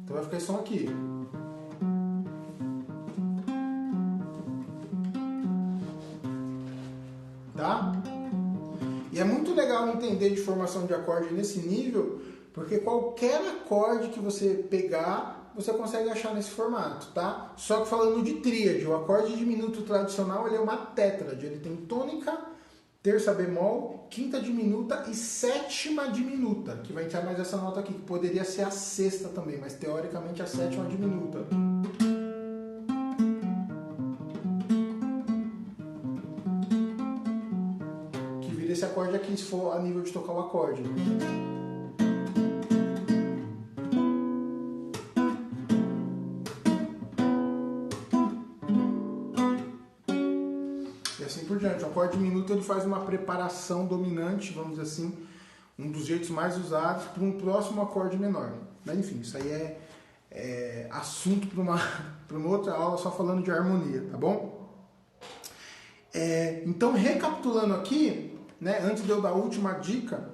Então vai ficar esse som aqui. Tá? E é muito legal entender de formação de acorde nesse nível, porque qualquer acorde que você pegar, você consegue achar nesse formato, tá? Só que falando de tríade, o acorde diminuto tradicional ele é uma tétrade, ele tem tônica, terça bemol, quinta diminuta e sétima diminuta, que vai entrar mais essa nota aqui, que poderia ser a sexta também, mas teoricamente a sétima diminuta. Que vira esse acorde aqui, se for a nível de tocar o acorde. Por diante. O acorde diminuto ele faz uma preparação dominante, vamos dizer assim, um dos jeitos mais usados para um próximo acorde menor. Mas enfim, isso aí é assunto para uma outra aula só falando de harmonia, tá bom? Então, recapitulando aqui, né, antes de eu dar a última dica,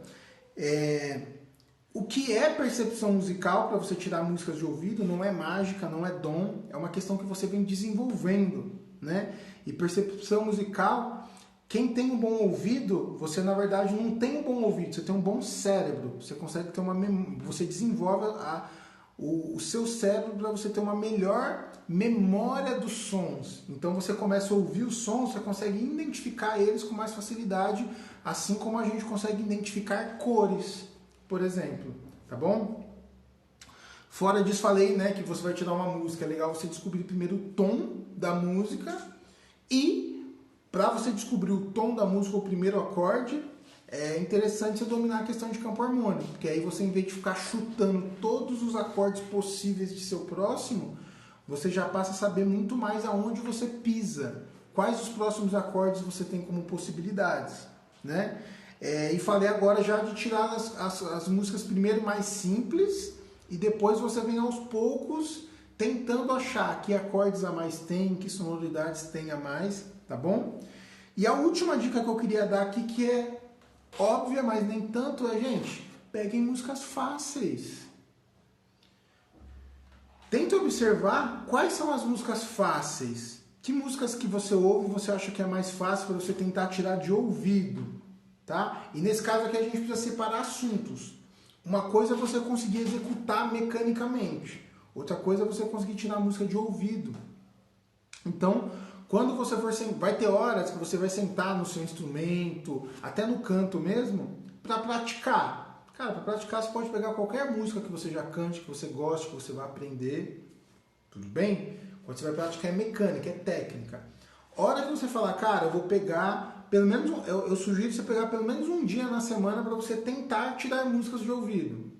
o que é percepção musical para você tirar músicas de ouvido não é mágica, não é dom, é uma questão que você vem desenvolvendo, né? E percepção musical, quem tem um bom ouvido, você na verdade não tem um bom ouvido, você tem um bom cérebro, você consegue ter você desenvolve o seu cérebro para você ter uma melhor memória dos sons. Então você começa a ouvir os sons, você consegue identificar eles com mais facilidade, assim como a gente consegue identificar cores, por exemplo, tá bom? Fora disso, falei, né, que você vai tirar uma música, é legal você descobrir primeiro o tom da música e para você descobrir o tom da música, o primeiro acorde, é interessante você dominar a questão de campo harmônico, porque aí você, em vez de ficar chutando todos os acordes possíveis de seu próximo, você já passa a saber muito mais aonde você pisa, quais os próximos acordes você tem como possibilidades, né? E falei agora já de tirar as músicas primeiro mais simples e depois você vem aos poucos tentando achar que acordes a mais tem, que sonoridades tem a mais, tá bom? E a última dica que eu queria dar aqui, que é óbvia, mas nem tanto, é, gente, peguem músicas fáceis. Tente observar quais são as músicas fáceis. Que músicas que você ouve você acha que é mais fácil para você tentar tirar de ouvido, tá? E nesse caso aqui a gente precisa separar assuntos. Uma coisa é você conseguir executar mecanicamente. Outra coisa é você conseguir tirar a música de ouvido. Então, quando você for vai ter horas que você vai sentar no seu instrumento, até no canto mesmo, para praticar. Cara, para praticar você pode pegar qualquer música que você já cante, que você goste, que você vai aprender. Tudo bem? Quando você vai praticar é mecânica, é técnica. Hora que você falar, cara, eu vou pegar, pelo menos, eu sugiro você pegar pelo menos um dia na semana para você tentar tirar músicas de ouvido.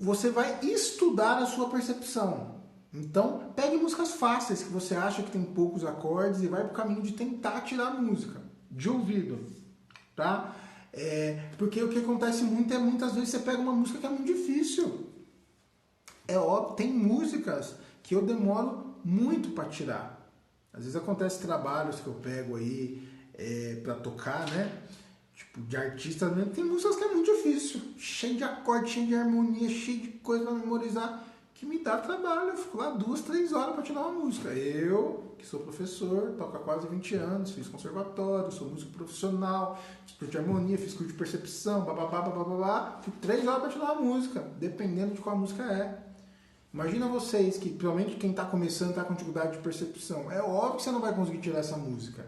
Você vai estudar a sua percepção. Então, pegue músicas fáceis que você acha que tem poucos acordes e vai para o caminho de tentar tirar a música de ouvido, tá? Porque o que acontece muito é muitas vezes você pega uma música que é muito difícil. É óbvio, tem músicas que eu demoro muito para tirar. Às vezes acontece trabalhos que eu pego aí para tocar, né? Tipo, de artistas mesmo, tem músicas que é muito difícil, cheio de acorde, cheio de harmonia, cheio de coisa para memorizar, que me dá trabalho. Eu fico lá 2, 3 horas para tirar uma música. Eu, que sou professor, toco há quase 20 anos, fiz conservatório, sou músico profissional, fiz curso de harmonia, fiz curso de percepção, bababá, fico 3 horas para tirar uma música, dependendo de qual a música é. Imagina vocês que, principalmente quem está começando, está com dificuldade de percepção. É óbvio que você não vai conseguir tirar essa música.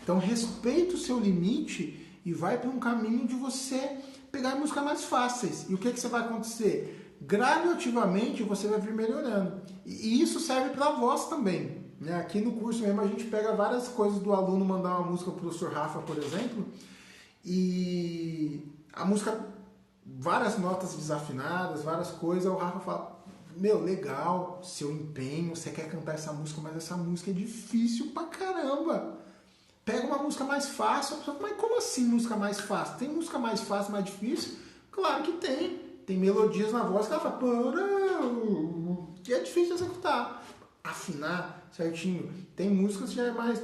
Então, respeita o seu limite e vai para um caminho de você pegar músicas mais fáceis. E o que você vai acontecer? Gradativamente você vai vir melhorando. E isso serve para a voz também. Né? Aqui no curso mesmo a gente pega várias coisas do aluno mandar uma música para o professor Rafa, por exemplo, e a música, várias notas desafinadas, várias coisas, o Rafa fala, meu, legal, seu empenho, você quer cantar essa música, mas essa música é difícil pra caramba. Pega uma música mais fácil, a pessoa fala, mas como assim música mais fácil? Tem música mais fácil, mais difícil? Claro que tem. Tem melodias na voz que ela fala, que é difícil de executar. Afinar certinho. Tem músicas que já é mais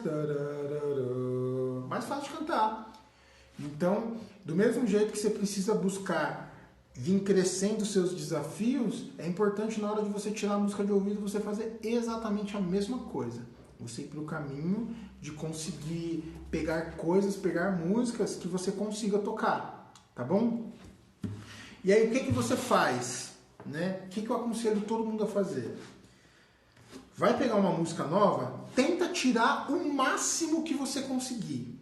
fácil de cantar. Então, do mesmo jeito que você precisa buscar vir crescendo os seus desafios, é importante na hora de você tirar a música de ouvido, você fazer exatamente a mesma coisa. Você ir para o caminho de conseguir pegar coisas, pegar músicas que você consiga tocar, tá bom? E aí o que você faz? Né? O que eu aconselho todo mundo a fazer? Vai pegar uma música nova, tenta tirar o máximo que você conseguir.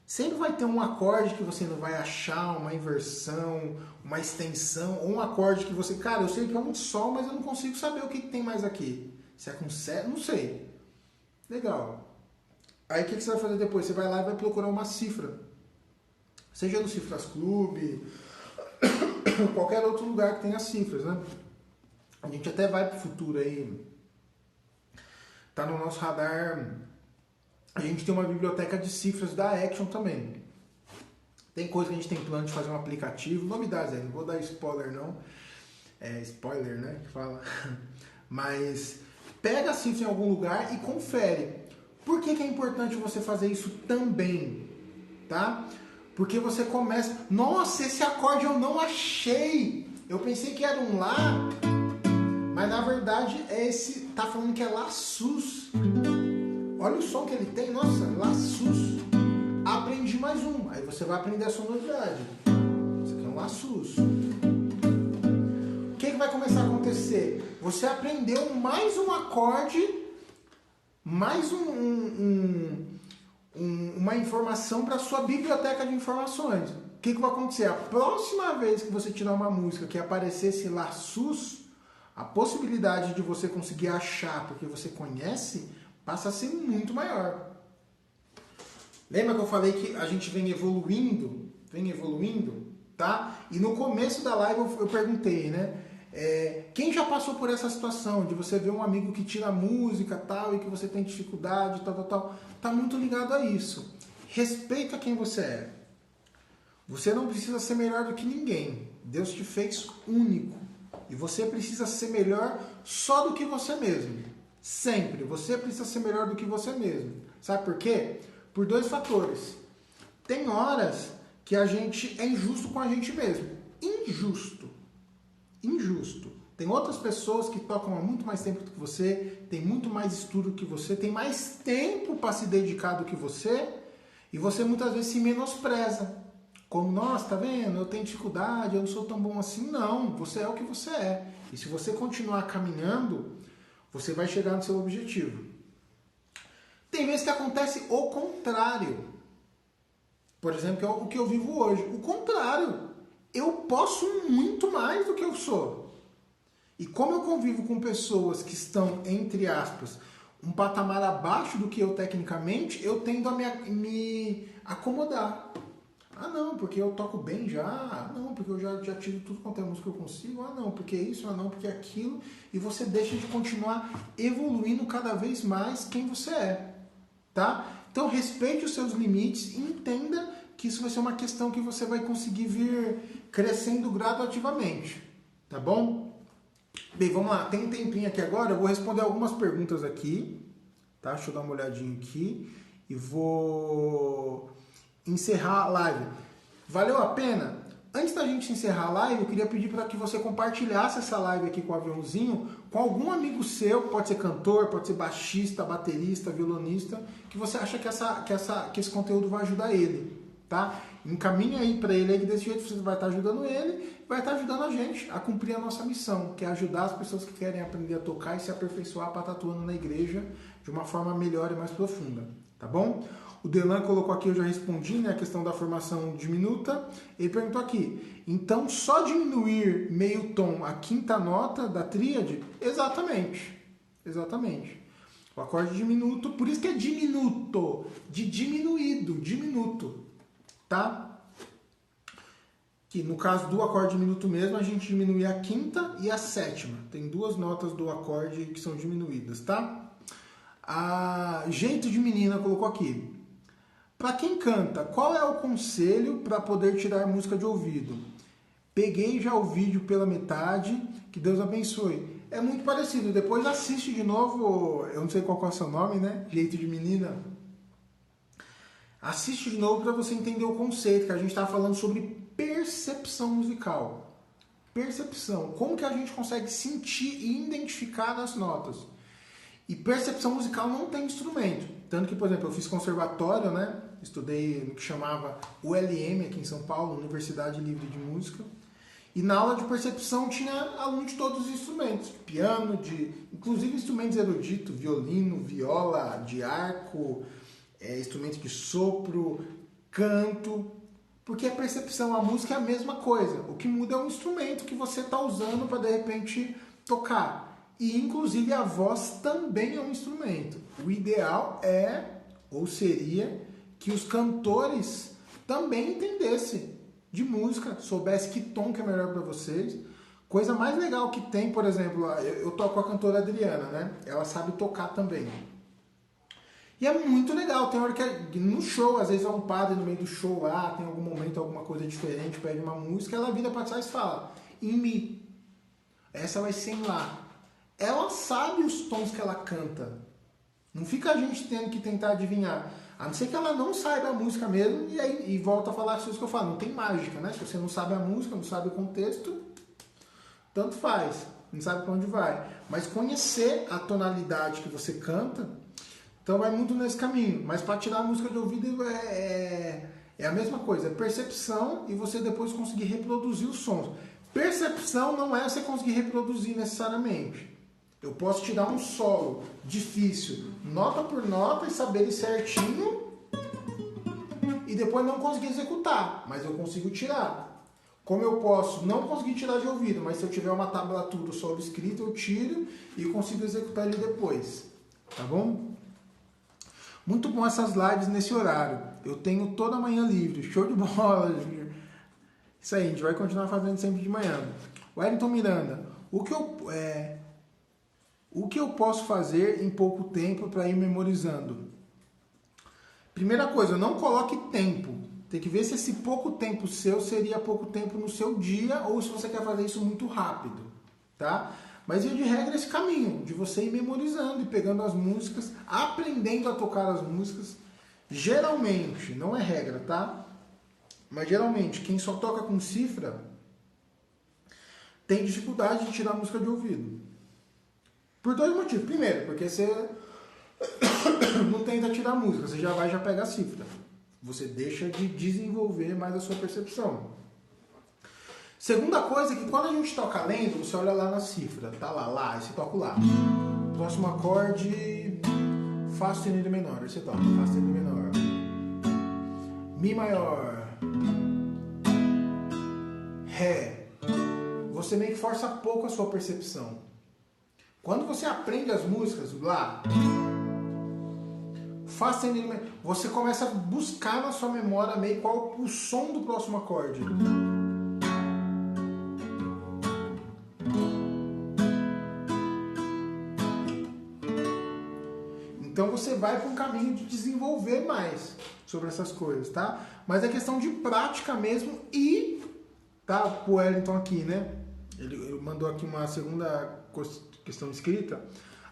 Sempre vai ter um acorde que você não vai achar, uma inversão, uma extensão, ou um acorde que você... Cara, eu sei que é um sol, mas eu não consigo saber o que tem mais aqui. Se é com Sé, não sei. Legal. Aí o que você vai fazer depois? Você vai lá e vai procurar uma cifra. Seja no Cifras Clube, qualquer outro lugar que tenha cifras, né? A gente até vai pro futuro aí. Tá no nosso radar. A gente tem uma biblioteca de cifras da Action também. Tem coisa que a gente tem plano de fazer um aplicativo. Novidades aí, não vou dar spoiler não. É spoiler, né? Que fala. Mas pega a cifra em algum lugar e confere. Por que é importante você fazer isso também? Tá? Porque você começa... Nossa, esse acorde eu não achei. Eu pensei que era um Lá, mas na verdade é esse... Tá falando que é Lá sus. Olha o som que ele tem. Nossa, Lá sus. Aprendi mais um. Aí você vai aprender a sonoridade. Isso aqui é um Lá sus. O que vai começar a acontecer? Você aprendeu mais um acorde, mais uma informação para a sua biblioteca de informações. O que vai acontecer? A próxima vez que você tirar uma música que aparecer esse Lá sus, a possibilidade de você conseguir achar porque você conhece passa a ser muito maior. Lembra que eu falei que a gente vem evoluindo, tá? E no começo da live eu perguntei, né? Quem já passou por essa situação de você ver um amigo que tira música tal e que você tem dificuldade, tal, tá muito ligado a isso. Respeita quem você é. Você não precisa ser melhor do que ninguém. Deus te fez único. E você precisa ser melhor só do que você mesmo. Sempre. Você precisa ser melhor do que você mesmo. Sabe por quê? Por 2 fatores. Tem horas que a gente é injusto com a gente mesmo. Injusto. Tem outras pessoas que tocam há muito mais tempo do que você, tem muito mais estudo que você, tem mais tempo para se dedicar do que você, e você muitas vezes se menospreza. Como, nossa, tá vendo? Eu tenho dificuldade, eu não sou tão bom assim. Não, você é o que você é. E se você continuar caminhando, você vai chegar no seu objetivo. Tem vezes que acontece o contrário. Por exemplo, que é o que eu vivo hoje. O contrário. Eu posso muito mais do que eu sou. E como eu convivo com pessoas que estão, entre aspas, um patamar abaixo do que eu tecnicamente, eu tendo a me acomodar. Ah, não, porque eu toco bem já. Ah, não, porque eu já tiro tudo quanto é música que eu consigo. Ah, não, porque isso. Ah, não, porque aquilo. E você deixa de continuar evoluindo cada vez mais quem você é. Tá? Então, respeite os seus limites e entenda que isso vai ser uma questão que você vai conseguir vir crescendo gradativamente. Tá bom? Bem, vamos lá. Tem um tempinho aqui agora. Eu vou responder algumas perguntas aqui. Tá? Deixa eu dar uma olhadinha aqui. E vou encerrar a live. Valeu a pena? Antes da gente encerrar a live, eu queria pedir para que você compartilhasse essa live aqui com o aviãozinho com algum amigo seu, pode ser cantor, pode ser baixista, baterista, violonista, que você acha que esse conteúdo vai ajudar ele, tá? Encaminha aí para ele aí, que desse jeito você vai estar ajudando ele, vai estar ajudando a gente a cumprir a nossa missão, que é ajudar as pessoas que querem aprender a tocar e se aperfeiçoar para estar atuando na igreja de uma forma melhor e mais profunda, tá bom? O Delan colocou aqui, eu já respondi, né, a questão da formação diminuta. Ele perguntou aqui, então só diminuir meio tom a quinta nota da tríade? Exatamente. O acorde diminuto, por isso que é diminuto, de diminuto, tá? Que no caso do acorde diminuto mesmo, a gente diminui a quinta e a sétima. Tem 2 notas do acorde que são diminuídas, tá? A Jeito de Menina colocou aqui. Para quem canta, qual é o conselho para poder tirar música de ouvido? Peguei já o vídeo pela metade, que Deus abençoe. É muito parecido, depois assiste de novo, eu não sei qual é o seu nome, né? Jeito de Menina. Assiste de novo para você entender o conceito, que a gente está falando sobre percepção musical. Percepção, como que a gente consegue sentir e identificar as notas. E percepção musical não tem instrumento. Tanto que, por exemplo, eu fiz conservatório, né? Estudei no que chamava ULM aqui em São Paulo, Universidade Livre de Música. E na aula de percepção tinha aluno de todos os instrumentos. Piano, inclusive instrumentos eruditos, violino, viola, de arco, instrumento de sopro, canto. Porque a percepção, a música é a mesma coisa. O que muda é o instrumento que você está usando para, de repente, tocar. E, inclusive, a voz também é um instrumento. O ideal ou seria, que os cantores também entendessem de música, soubessem que tom que é melhor para vocês. Coisa mais legal que tem, por exemplo, eu toco com a cantora Adriana, né? Ela sabe tocar também. E é muito legal. Tem hora que no show, às vezes é um padre no meio do show lá, tem algum momento, alguma coisa diferente, pede uma música, ela vira para trás e fala, em mi. Essa vai ser em lá. Ela sabe os tons que ela canta. Não fica a gente tendo que tentar adivinhar. A não ser que ela não saiba a música mesmo e volta a falar as coisas que eu falo. Não tem mágica, né? Se você não sabe a música, não sabe o contexto, tanto faz. Não sabe para onde vai. Mas conhecer a tonalidade que você canta, então vai muito nesse caminho. Mas para tirar a música de ouvido é a mesma coisa. É percepção e você depois conseguir reproduzir os sons. Percepção não é você conseguir reproduzir necessariamente. Eu posso tirar um solo difícil, nota por nota, e saber ele certinho, e depois não conseguir executar, mas eu consigo tirar. Como eu posso não conseguir tirar de ouvido, mas se eu tiver uma tablatura, o solo escrito, eu tiro e consigo executar ele depois. Tá bom? Muito bom essas lives nesse horário. Eu tenho toda a manhã livre. Show de bola. Isso aí, a gente vai continuar fazendo sempre de manhã. Wellington Miranda, o que eu posso fazer em pouco tempo para ir memorizando? Primeira coisa, não coloque tempo. Tem que ver se esse pouco tempo seu seria pouco tempo no seu dia ou se você quer fazer isso muito rápido, tá? Mas de regra esse caminho, de você ir memorizando e pegando as músicas, aprendendo a tocar as músicas. Geralmente, não é regra, tá? Mas geralmente, quem só toca com cifra tem dificuldade de tirar a música de ouvido. Por dois motivos. Primeiro, porque você não tenta tirar a música, você já pega a cifra. Você deixa de desenvolver mais a sua percepção. Segunda coisa é que quando a gente toca lendo, você olha lá na cifra, tá lá, aí você toca lá. Próximo acorde, Fá sustenido menor, aí você toca Fá sustenido menor. Mi maior, Ré. Você meio que força pouco a sua percepção. Quando você aprende as músicas lá, Fá sustenido menor, você começa a buscar na sua memória meio qual o som do próximo acorde. Então você vai para um caminho de desenvolver mais sobre essas coisas, tá? Mas é questão de prática mesmo e, tá, o Wellington aqui, né? Ele mandou aqui uma segunda questão escrita.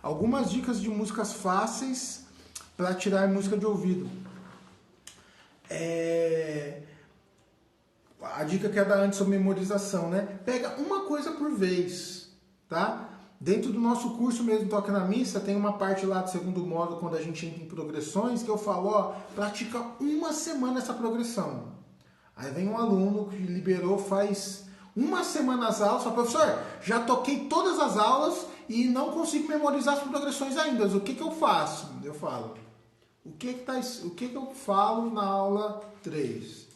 Algumas dicas de músicas fáceis para tirar música de ouvido. A dica que é da antes sobre memorização, né? Pega uma coisa por vez, tá? Dentro do nosso curso mesmo, Toque na Missa, tem uma parte lá do segundo módulo, quando a gente entra em progressões, que eu falo, ó, pratica uma semana essa progressão. Aí vem um aluno que liberou faz uma semana as aulas, fala, professor, já toquei todas as aulas e não consigo memorizar as progressões ainda, o que eu faço? Eu falo, o que eu falo na aula 3?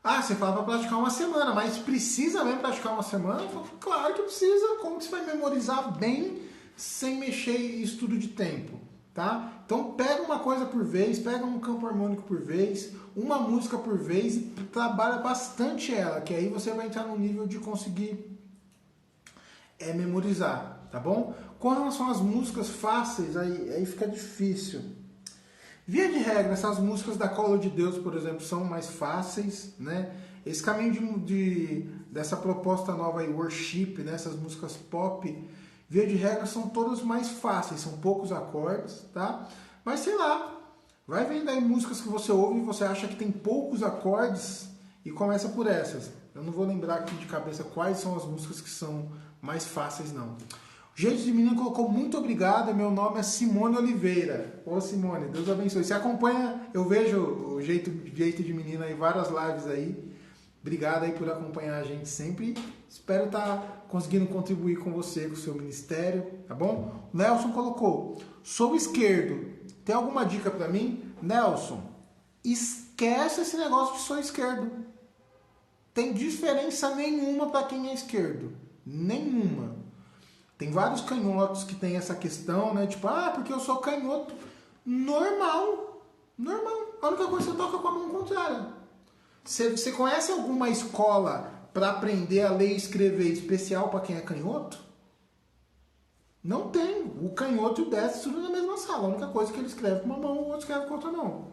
Ah, você fala para praticar uma semana, mas precisa mesmo praticar uma semana? Eu falo, claro que precisa. Como que você vai memorizar bem sem mexer em estudo de tempo? Tá? Então pega uma coisa por vez, pega um campo harmônico por vez, uma música por vez e trabalha bastante ela, que aí você vai entrar no nível de conseguir memorizar, tá bom? Com relação às músicas fáceis, aí fica difícil. Via de regra, essas músicas da Cola de Deus, por exemplo, são mais fáceis, né? Esse caminho dessa proposta nova aí, worship, né? Essas músicas pop, via de regra, são todas mais fáceis, são poucos acordes, tá? Mas sei lá, vai vendo aí músicas que você ouve e você acha que tem poucos acordes e começa por essas. Eu não vou lembrar aqui de cabeça quais são as músicas que são mais fáceis, não. Jeito de Menina colocou muito obrigado, meu nome é Simone Oliveira. Ô Simone, Deus abençoe. Você acompanha, eu vejo o Jeito de Menina aí, várias lives aí. Obrigado aí por acompanhar a gente sempre. Espero estar conseguindo contribuir com você, com o seu ministério, tá bom? Nelson colocou, sou esquerdo, tem alguma dica pra mim? Nelson, esquece esse negócio de sou esquerdo. Tem diferença nenhuma pra quem é esquerdo. Nenhuma. Tem vários canhotos que tem essa questão, né? Tipo, porque eu sou canhoto. Normal. A única coisa que você toca com a mão contrária. Você conhece alguma escola para aprender a ler e escrever especial para quem é canhoto? Não tem. O canhoto e o destro tudo na mesma sala. A única coisa é que ele escreve com uma mão, o outro escreve com a outra mão.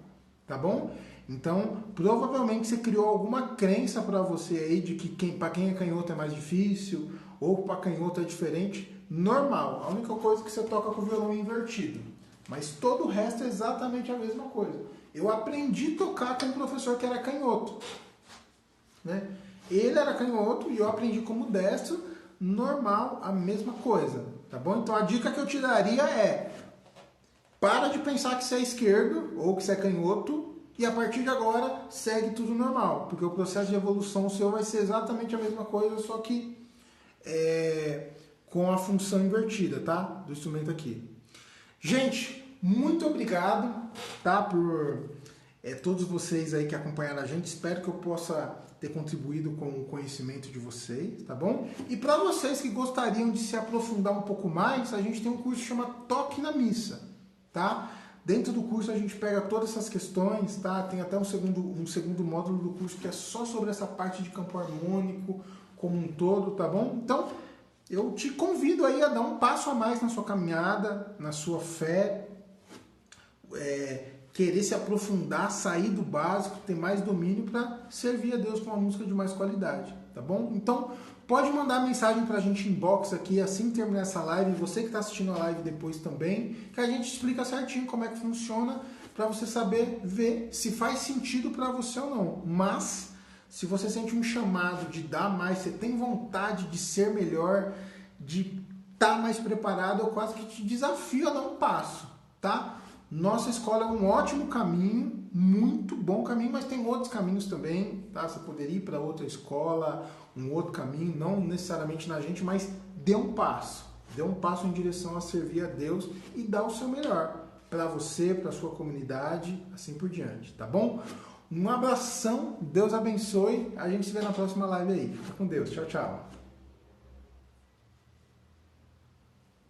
Tá bom? Então, provavelmente você criou alguma crença para você aí de que para quem é canhoto é mais difícil ou para canhoto é diferente. Normal. A única coisa é que você toca com o violão invertido. Mas todo o resto é exatamente a mesma coisa. Eu aprendi a tocar com um professor que era canhoto. Né? Ele era canhoto e eu aprendi como destro. Normal, a mesma coisa. Tá bom? Então a dica que eu te daria é: para de pensar que você é esquerdo ou que você é canhoto e a partir de agora segue tudo normal. Porque o processo de evolução seu vai ser exatamente a mesma coisa, só que com a função invertida, tá? Do instrumento aqui. Gente, muito obrigado, tá? Por todos vocês aí que acompanharam a gente. Espero que eu possa ter contribuído com o conhecimento de vocês, tá bom? E para vocês que gostariam de se aprofundar um pouco mais, a gente tem um curso que chama Toque na Missa, tá? Dentro do curso a gente pega todas essas questões, tá? Tem até um segundo módulo do curso que é só sobre essa parte de campo harmônico como um todo, tá bom? Então, eu te convido aí a dar um passo a mais na sua caminhada, na sua fé, querer se aprofundar, sair do básico, ter mais domínio para servir a Deus com uma música de mais qualidade, tá bom? Então, pode mandar mensagem pra gente inbox aqui assim que terminar essa live, você que está assistindo a live depois também, que a gente explica certinho como é que funciona para você saber ver se faz sentido para você ou não. Mas, se você sente um chamado de dar mais, você tem vontade de ser melhor, de estar mais preparado, eu quase que te desafio a dar um passo, tá? Nossa escola é um ótimo caminho, muito bom caminho, mas tem outros caminhos também, tá? Você poderia ir para outra escola, um outro caminho, não necessariamente na gente, mas dê um passo em direção a servir a Deus e dar o seu melhor para você, para a sua comunidade, assim por diante, tá bom? Um abração, Deus abençoe, a gente se vê na próxima live aí. Fica com Deus, tchau, tchau.